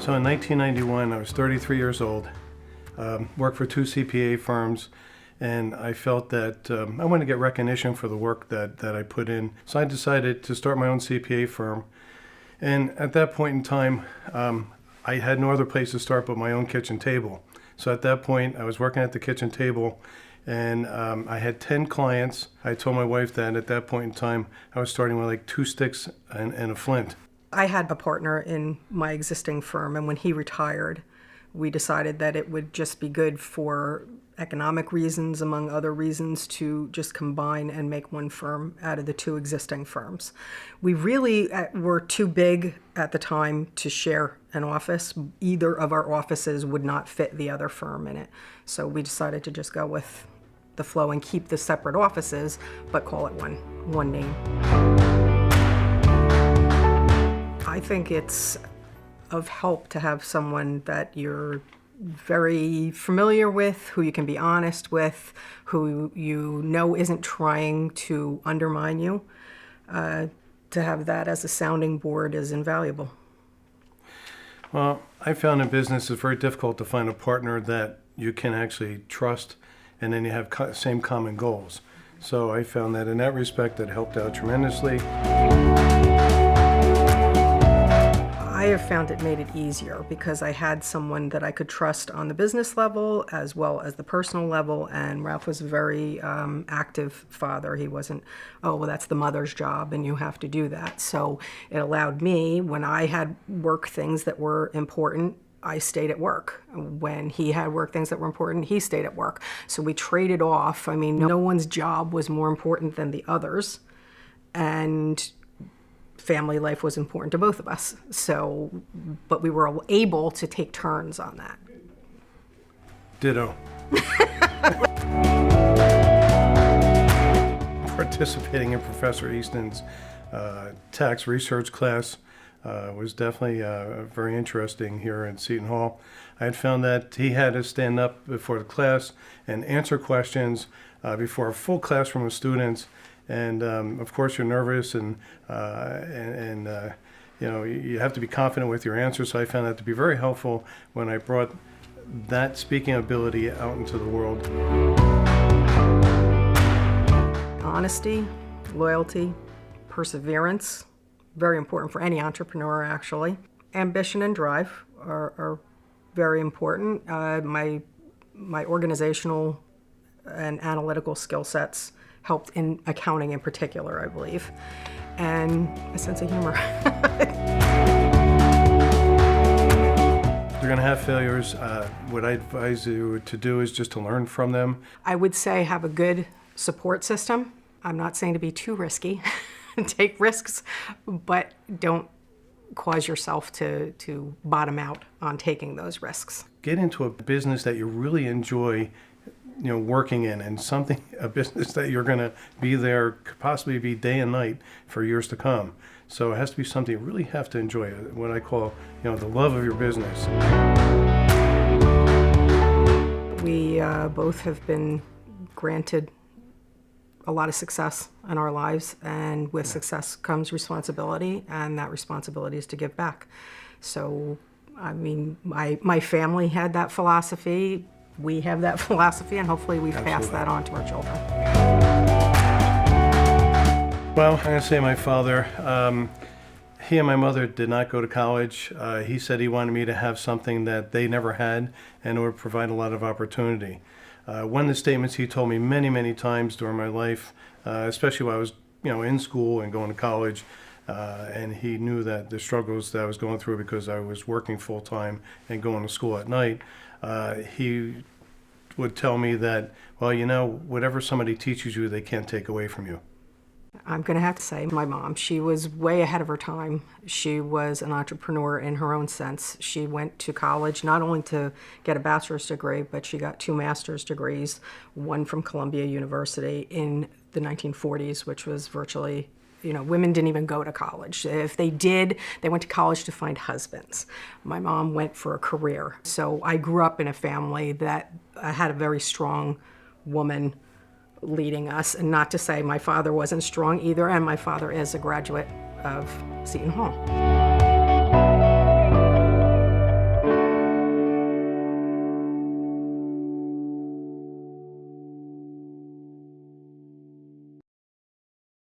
So in 1991, I was 33 years old, worked for 2 CPA firms, and I felt that I wanted to get recognition for the work that I put in. So I decided to start my own CPA firm. And at that point in time, I had no other place to start but my own kitchen table. So at that point, I was working at the kitchen table, and I had 10 clients. I told my wife that at that point in time, I was starting with like 2 sticks and a flint. I had a partner in my existing firm, and when he retired, we decided that it would just be good for economic reasons, among other reasons, to just combine and make one firm out of the 2 existing firms. We really were too big at the time to share an office. Either of our offices would not fit the other firm in it. So we decided to just go with the flow and keep the separate offices, but call it one name. I think it's of help to have someone that you're very familiar with, who you can be honest with, who you know isn't trying to undermine you. To have that as a sounding board is invaluable. Well, I found in business it's very difficult to find a partner that you can actually trust, and then you have same common goals. So I found that in that respect, that helped out tremendously. I have found it made it easier because I had someone that I could trust on the business level as well as the personal level, and Ralph was a very active father. He wasn't, oh, well, that's the mother's job and you have to do that. So it allowed me, when I had work things that were important, I stayed at work. When he had work things that were important, he stayed at work. So we traded off. I mean, no one's job was more important than the other's, and family life was important to both of us. So, but we were able to take turns on that. Ditto. Participating in Professor Easton's tax research class was definitely very interesting here in Seton Hall. I had found that he had to stand up before the class and answer questions before a full classroom of students. And of course, you're nervous, and you know, you have to be confident with your answers. So I found that to be very helpful when I brought that speaking ability out into the world. Honesty, loyalty, perseverance, very important for any entrepreneur, actually. Ambition and drive are very important. My organizational and analytical skill sets helped in accounting in particular, I believe, and a sense of humor. You're going to have failures. What I advise you to do is just to learn from them. I would say have a good support system. I'm not saying to be too risky, take risks, but don't cause yourself to bottom out on taking those risks. Get into a business that you really enjoy, you know, working in, and a business that you're going to be there, could possibly be day and night for years to come. So it has to be something you really have to enjoy, what I call, you know, the love of your business. We both have been granted a lot of success in our lives, and with success comes responsibility, and that responsibility is to give back. So, I mean, my family had that philosophy. We have that philosophy, and hopefully we've passed that on to our children. Well, I'm going to say my father, he and my mother did not go to college. He said he wanted me to have something that they never had, and it would provide a lot of opportunity. One of the statements he told me many, many times during my life, especially while I was, you know, in school and going to college, and he knew that the struggles that I was going through because I was working full-time and going to school at night, he would tell me that, well, you know, whatever somebody teaches you, they can't take away from you. I'm going to have to say my mom, she was way ahead of her time. She was an entrepreneur in her own sense. She went to college not only to get a bachelor's degree, but she got 2 master's degrees, one from Columbia University in the 1940s, which was virtually, you know, women didn't even go to college. If they did, they went to college to find husbands. My mom went for a career. So I grew up in a family that had a very strong woman leading us, and not to say my father wasn't strong either, and my father is a graduate of Seton Hall.